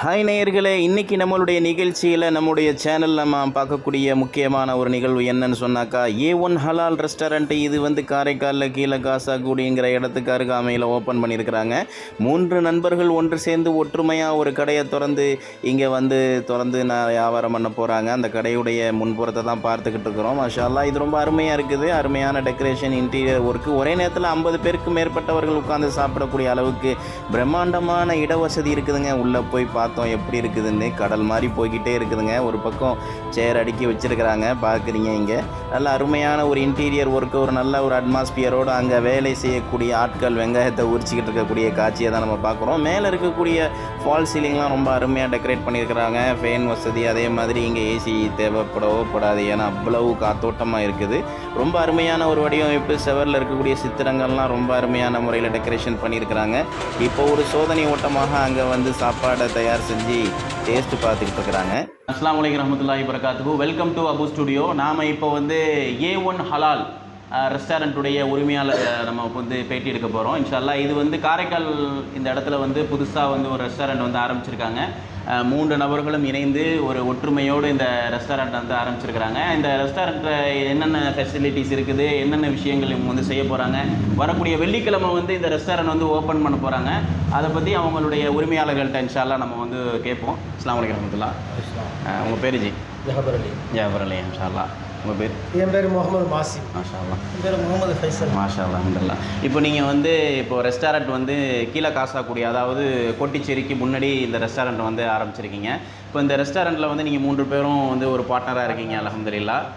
Hi நேயர்களே, இன்றைக்கி நம்மளுடைய நிகழ்ச்சியில் நம்முடைய சேனலில் நம்ம பார்க்கக்கூடிய முக்கியமான ஒரு நிகழ்வு என்னன்னு சொன்னாக்கா, A1 ஹலால் ரெஸ்டாரண்ட்டு. இது வந்து காரைக்காலில் கீழே காசாக்குடிங்கிற இடத்துக்கு அருகாமையில் ஓப்பன் பண்ணியிருக்கிறாங்க. 3 நண்பர்கள் ஒன்று சேர்ந்து ஒற்றுமையாக ஒரு கடையை திறந்து நான் வியாபாரம் பண்ண போகிறாங்க. அந்த கடையுடைய முன்புறத்தை தான் பார்த்துக்கிட்டு இருக்கிறோம். மாஷா அல்லாஹ், இது ரொம்ப அருமையாக இருக்குது. அருமையான டெக்கரேஷன், இன்டீரியர் ஒர்க்கு. ஒரே நேரத்தில் 50 பேருக்கு மேற்பட்டவர்கள் உட்கார்ந்து சாப்பிடக்கூடிய அளவுக்கு பிரம்மாண்டமான இடவசதி இருக்குதுங்க. உள்ளே போய் பார்த்தோம் எப்படி இருக்குதுன்னு. கடல் மாதிரி போய்கிட்டே இருக்குதுங்க. ஒரு பக்கம் சேர் அடுக்கி வச்சுருக்கிறாங்க, பார்க்குறீங்க. இங்கே நல்ல அருமையான ஒரு இன்டீரியர் ஒர்க்கு, ஒரு நல்ல ஒரு அட்மாஸ்பியரோடு அங்கே வேலை செய்யக்கூடிய ஆட்கள் வெங்காயத்தை உரிச்சிக்கிட்டு இருக்கக்கூடிய காட்சியை தான் நம்ம பார்க்குறோம். மேலே இருக்கக்கூடிய ஃபால் சீலிங்லாம் ரொம்ப அருமையாக டெக்கரேட் பண்ணியிருக்கிறாங்க. ஃபேன் வசதி, அதே மாதிரி இங்கே ஏசி தேவைப்படவோ படாது, ஏன்னா அவ்வளவு காத்தோட்டமாக இருக்குது. ரொம்ப அருமையான ஒரு வடிவமைப்பு. செவரில் இருக்கக்கூடிய சித்திரங்கள்லாம் ரொம்ப அருமையான முறையில் டெக்கரேஷன் பண்ணியிருக்கிறாங்க. இப்போ ஒரு சோதனை ஓட்டமாக அங்கே வந்து சாப்பாடை தயார் செஞ்சு டேஸ்ட்டு பார்த்துக்கிட்டு இருக்கிறாங்க. அஸ்ஸலாமு அலைக்கும் வரஹ்மத்துல்லாஹி வபரகாத்துஹு. Welcome to Abu studio. நாம் இப்போ வந்து A1 ஹலால் ரெஸ்டாரண்ட்டுடைய உரிமையாளர் நம்ம வந்து பேட்டி எடுக்க போகிறோம் இன்ஷா அல்லாஹ். இது வந்து காரைக்கால் இந்த இடத்துல வந்து புதுசாக வந்து ஒரு ரெஸ்டாரண்ட் வந்து ஆரம்பிச்சிருக்காங்க. 3 நபர்களும் இணைந்து ஒரு ஒற்றுமையோடு இந்த ரெஸ்டாரண்ட் வந்து ஆரம்பிச்சிருக்கிறாங்க. இந்த ரெஸ்டாரண்ட்டில் என்னென்ன ஃபெசிலிட்டிஸ் இருக்குது, என்னென்ன விஷயங்கள் இவங்க வந்து செய்ய போகிறாங்க, வரக்கூடிய வெள்ளிக்கிழமை வந்து இந்த ரெஸ்டாரண்ட் வந்து ஓப்பன் பண்ண போகிறாங்க. அதை பற்றி அவங்களுடைய உரிமையாளர்கள்ட்ட இன்ஷா அல்லாஹ் நம்ம வந்து கேட்போம். அஸ்ஸலாமு அலைக்கும் வரஹ்மத்துல்லாஹ். உங்கள் பேர் ஜி? ஜாபர் அலி. இன்ஷா அல்லாஹ். உங்கள் பேர்? என் பேர் முகமது மாசி. மாஷா அல்லாஹ். என் பேர் முகமது ஃபைசல். மாஷா அல்லாஹ். அல்ஹம்துலில்லாஹ். இப்போ நீங்கள் வந்து ரெஸ்டாரண்ட் வந்து கீழே காசாக்குடி, அதாவது கோட்டிச்சேரிக்கு முன்னாடி இந்த ரெஸ்டாரண்ட் வந்து ஆரம்பிச்சிருக்கீங்க. இப்போ இந்த ரெஸ்டாரண்ட்டில் வந்து நீங்கள் 3 பேரும் வந்து ஒரு பார்ட்னராக இருக்கீங்க. அல்ஹம்துலில்லாஹ்.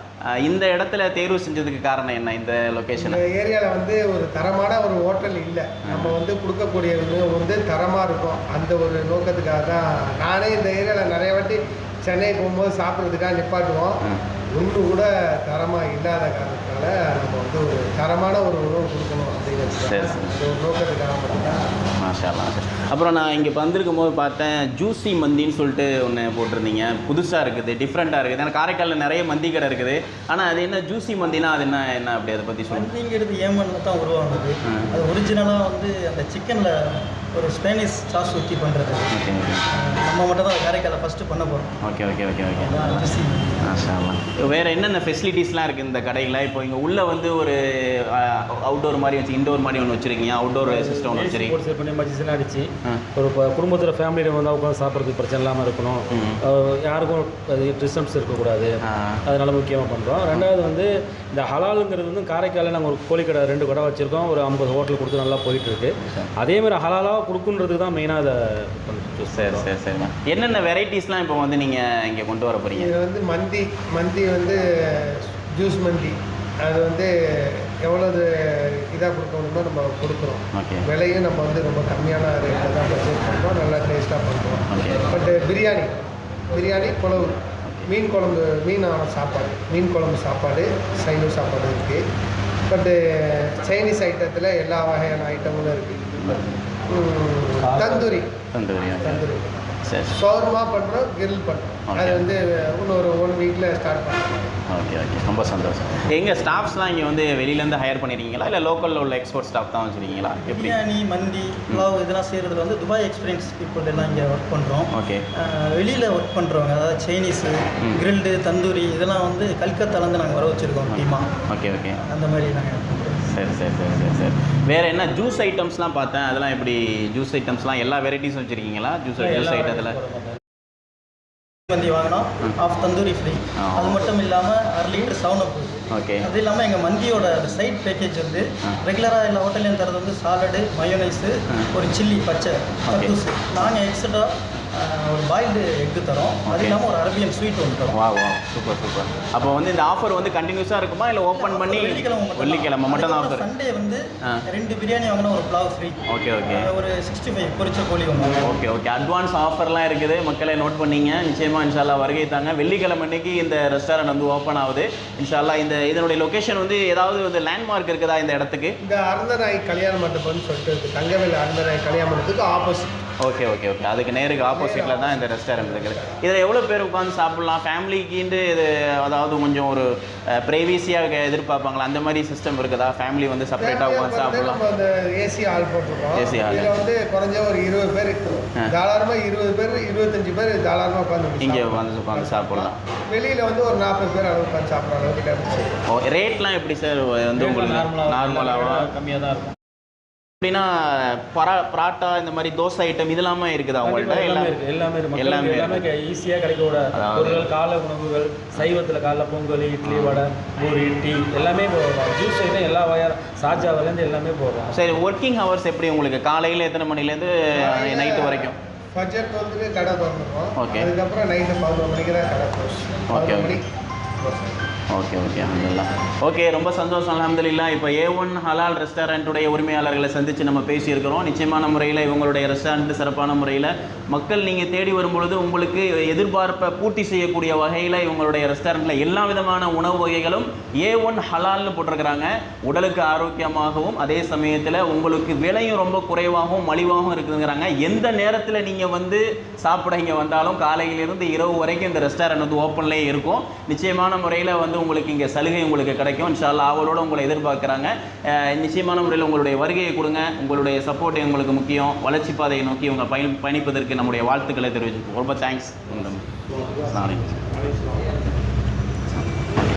இந்த இடத்துல தேர்வு செஞ்சதுக்கு காரணம் என்ன? இந்த லொக்கேஷன் இந்த ஏரியாவில் வந்து ஒரு தரமான ஒரு ஹோட்டல் இல்லை. நம்ம வந்து கொடுக்கக்கூடிய வந்து தரமாக இருக்கும். அந்த ஒரு நோக்கத்துக்காக தான் நானே இந்த ஏரியாவில் நிறைய வாட்டி சென்னை போகும்போது சாப்பிட்றதுக்காக நிப்பாட்டுவோம். ஒன்று கூட தரமாக இல்லாத காரணத்தினால நம்ம வந்து ஒரு தரமான ஒரு உணவு கொடுக்கணும் அப்படிங்கிறது ஒரு நோக்கத்துக்காக மட்டும்தான். மாஷா அல்லாஹ். அப்புறம் நான் இங்கே வந்திருக்கும் போது பார்த்தேன், ஜூசி மந்தின்னு சொல்லிட்டு ஒன்று போட்டிருந்தீங்க. புதுசாக இருக்குது, டிஃப்ரெண்ட்டாக இருக்குது. ஏன்னா காரைக்காலில் நிறைய மந்தி கடை இருக்குது. ஆனால் அது என்ன ஜூசி மந்தினா அது என்ன அப்படி அதை பற்றி சொல்லுங்கள். மந்திங்கிறது ஏமனில் தான் உருவானது. அது ஒரிஜினலாக வந்து அந்த சிக்கனில் ஒரு ஸ்பேனிஷ் சாஸ் ஊற்றி பண்ணுறது. Okay okay. நம்ம மட்டும் தான் காரைக்காலில் ஃபஸ்ட்டு பண்ண போகிறோம். Okay okay okay okay. Juicy. மாஷா அல்லாஹ். வேறு என்னென்ன ஃபெசிலிட்டிஸ்லாம் இருக்குது இந்த கடையில்? இப்போ இங்கே உள்ளே வந்து ஒரு அவுட்டோர் மாதிரி வச்சு, இன்டோர் மாதிரி ஒன்று வச்சுருக்கீங்க, அவுட்டோர் சிஸ்டம் ஒன்று வச்சுருக்கீங்க. செட் பண்ணி மஜிஸ்லாம் அடிச்சு ஒரு குடும்பத்தில் ஃபேமிலியில் வந்து உட்காந்து சாப்பிட்றதுக்கு பிரச்சனை இல்லாமல் இருக்கணும். யாருக்கும் டிஸ்டன்ஸ் இருக்கக்கூடாது. அதனால முக்கியமாக பண்ணுறோம். ரெண்டாவது வந்து இந்த ஹலாலுங்கிறது வந்து காரைக்காலில் நாங்கள் ஒரு கோழிக்கடை 2 கடை வச்சுருக்கோம். ஒரு 50 ஹோட்டல் கொடுத்து நல்லா போயிட்டுருக்கு. அதேமாதிரி ஹலாலாக கொடுக்குன்றதுக்கு தான் மெயினாக அதை பண்ணுறோம். சரி சரி சரிம்மா. என்னென்ன வெரைட்டிஸ்லாம் இப்போ வந்து நீங்கள் இங்கே கொண்டு வர போகிறீங்க? இது வந்து மந்தி வந்து ஜூஸ் மந்தி. அது வந்து எவ்வளவு இதாக கொடுக்கணுமோ நம்ம கொடுக்குறோம். ஓகே. விலையும் நம்ம வந்து ரொம்ப கம்மியான ரேட்டில் தான் பர்ச்சேஸ் பண்ணுறோம். நல்லா டேஸ்ட்டாக பண்ணுறோம். ஓகே. பட்டு பிரியாணி குழம்பு, மீன் குழம்பு, மீன் குழம்பு சாப்பாடு, சைவ சாப்பாடு இருக்குது. பட்டு சைனீஸ் ஐட்டத்தில் எல்லா வகையான ஐட்டங்களும் இருக்குது. தந்தூரி சரி. ஷவர்மா பண்ணுறோம், கிரில் பண்ணுறோம். அது வந்து இன்னொரு 1 வீக்கில் ஸ்டார்ட் பண்ணுறோம். Okay okay. ரொம்ப சந்தோஷம். எங்கள் ஸ்டாஃப்ஸ்லாம் இங்கே வந்து வெளியிலேருந்து ஹையர் பண்ணியிருக்கீங்களா, இல்லை லோக்கலில் உள்ள எக்ஸ்போர்ட் ஸ்டாஃப் தான் வச்சுருக்கீங்களா? எப்படி? பிரியாணி, மந்தி, புலாவ் இதெல்லாம் செய்கிறதுல வந்து துபாய் எக்ஸ்பீரியன்ஸ் பீப்புள் எல்லாம் இங்கே ஒர்க் பண்ணுறோம். ஓகே. வெளியில் ஒர்க் பண்ணுறவங்க, அதாவது சைனீஸு, கிரில்டு, தந்தூரி இதெல்லாம் வந்து கல்கத்தாலேருந்து நாங்கள் வர வச்சுருக்கோம் டீமாக. Okay okay. அந்த மாதிரி நாங்கள் பண்ணுறோம். சரி சரி சரி சரி சரி. வேறு என்ன ஜூஸ் ஐட்டம்ஸ்லாம் பார்த்தேன், அதெல்லாம் எப்படி? ஜூஸ் ஐட்டம்ஸ்லாம் எல்லா வெரைட்டிஸும் வச்சுருக்கீங்களா? ஜூஸ் ஐட்டத்தில் மந்தி வாங்கினோம், ஆஃப் தந்தூரி ஃப்ரீ. அது மட்டும் இல்லாமல் 1/2 லிட்டர் 7up. ஓகே. அது இல்லாமல் எங்கள் மந்தியோட சைட் பேக்கேஜ் வந்து ரெகுலராக எல்லா ஹோட்டல்லையும் தரது வந்து சாலடு, மயோனைஸு, ஒரு சில்லி பச்சை கக்கூஸ். நாங்கள் எக்ஸ்ட்ரா ஒரு பாயில்டு எக்கு தரோம். அது இல்லாமல் ஒரு அரபியன் ஸ்வீட் ஒன்று தரோம். வா சூப்பர் சூப்பர். அப்போ வந்து இந்த ஆஃபர் வந்து கண்டினியூஸாக இருக்குமா, இல்லை ஓப்பன் பண்ணி வெள்ளிக்கிழமை மட்டும் தான் ஆஃபர்? சண்டே வந்து 2 பிரியாணி வாங்கினா ஒரு புலாவ் ஃப்ரீ. Okay okay. ஒரு 65 பொரிச்ச கோழி ஒன்று. Okay okay. அட்வான்ஸ் ஆஃபர்லாம் இருக்குது, மக்களை நோட் பண்ணிங்க. நிச்சயமாக இன்ஷா அல்லாஹ் வருகை தாங்க. வெள்ளிக்கிழமை அன்னைக்கு இந்த ரெஸ்டாரண்ட் வந்து ஓப்பன் ஆகுது இன்ஷா அல்லாஹ். இதனுடைய லொக்கேஷன் வந்து ஏதாவது வந்து லேண்ட்மார்க் இருக்குதா இந்த இடத்துக்கு? இந்த அருந்தநாய் கல்யாண மண்டபம்னு சொல்லிட்டு இருக்குது. தங்கவேல் அருந்தநாய் கல்யாண மண்டபத்துக்கு ஆப்போசிட். ஓகே ஓகே ஓகே, அதுக்கு நேருக்கு ஆப்போசிட்டில் தான் இந்த ரெஸ்டாரண்ட் இருக்குது. இதில் எவ்வளோ பேர் உட்காந்து சாப்பிட்லாம்? ஃபேமிலிக்குன்ட்டு இது அதாவது கொஞ்சம் ஒரு ப்ரைவேசியாக எதிர்பார்ப்பாங்களா, அந்த மாதிரி சிஸ்டம் இருக்குதா? ஃபேமிலி வந்து செப்பரேட்டாக உட்காந்து சாப்பிட்லாம்? நம்ம அந்த ஏசி ஹால் போட்டிருக்கோம். ஏசி ஹால் இதில் வந்து குறைஞ்ச ஒரு 20 பேர் தாராளமாக, 20 பேர் 25 பேர் தாராளமாக உட்காந்து இங்கே உட்காந்து சாப்பிட்லாம். வெளியில் வந்து ஒரு 40 பேர் அளவு உட்காந்து சாப்பிட்ற அளவுக்கு. ஓ, ரேட்லாம் எப்படி சார் வந்து உங்களுக்கு நார்மலாக கம்மியாக தான் இருக்கும். அப்படின்னா பராட்டா இந்த மாதிரி தோசை ஐட்டம் இதெல்லாமே இருக்குதா உங்கள்கிட்ட? எல்லாமே இருக்குது, எல்லாமே ஈஸியாக கிடைக்கக்கூட பொருட்கள், காலை உணவுகள், சைவத்தில் காலைல பொங்கல், இட்லி, வடை, பூரி, டீ எல்லாமே போடுறோம். ஜூஸ் ஐட்டம் எல்லா சாஜாவிலேருந்து எல்லாமே போடுறோம். சரி, ஒர்க்கிங் ஹவர்ஸ் எப்படி உங்களுக்கு? காலையில் எத்தனை மணிலேருந்து நைட்டு வரைக்கும்? பட்ஜெட் வந்து கடை திறந்துருக்கோம். ஓகே. அதுக்கப்புறம் நைட்டு 11 மணிக்கு தான் கடை க்ளோஸ். ஓகே 11 மணி. ஓகே ஓகே, அல்ஹம்துலில்லாஹ். ஓகே, ரொம்ப சந்தோஷம் அல்ஹம்துலில்லாஹ். இப்போ A1 ஹலால் ரெஸ்டாரண்ட்டுடைய உரிமையாளர்களை சந்தித்து நம்ம பேசியிருக்கிறோம். நிச்சயமான முறையில் இவங்களுடைய ரெஸ்டாரண்ட் சிறப்பான முறையில் மக்கள் நீங்கள் தேடி வரும்பொழுது உங்களுக்கு எதிர்பார்ப்பை பூர்த்தி செய்யக்கூடிய வகையில் இவங்களுடைய ரெஸ்டாரண்ட்டில் எல்லா விதமான உணவு வகைகளும் A1 ஹலால்னு போட்டிருக்கிறாங்க. உடலுக்கு ஆரோக்கியமாகவும் அதே சமயத்தில் உங்களுக்கு விலையும் ரொம்ப குறைவாகவும் மலிவாகவும் இருக்குதுங்கிறாங்க. எந்த நேரத்தில் நீங்கள் வந்து சாப்பிட இங்கே வந்தாலும் காலையிலிருந்து இரவு வரைக்கும் இந்த ரெஸ்டாரண்ட் வந்து ஓப்பன்லேயே இருக்கும். நிச்சயமான முறையில் வந்து உங்களுக்கு இங்கே சலுகை உங்களுக்கு கிடைக்கும். இன்ஷா அல்லாஹ் அவளோட உங்களை எதிர்பார்க்குறாங்க. நிச்சயமான முறையில் உங்களுடைய வருகையை கொடுங்க. உங்களுடைய சப்போர்ட் எங்களுக்கு முக்கியம். வளர்ச்சி பாதையை நோக்கி உங்கள் பயணிப்பதற்கு நம்முடைய வாழ்த்துக்களை தெரிவிச்சுக்கோம். ரொம்ப தேங்க்ஸ். நாளைக்கு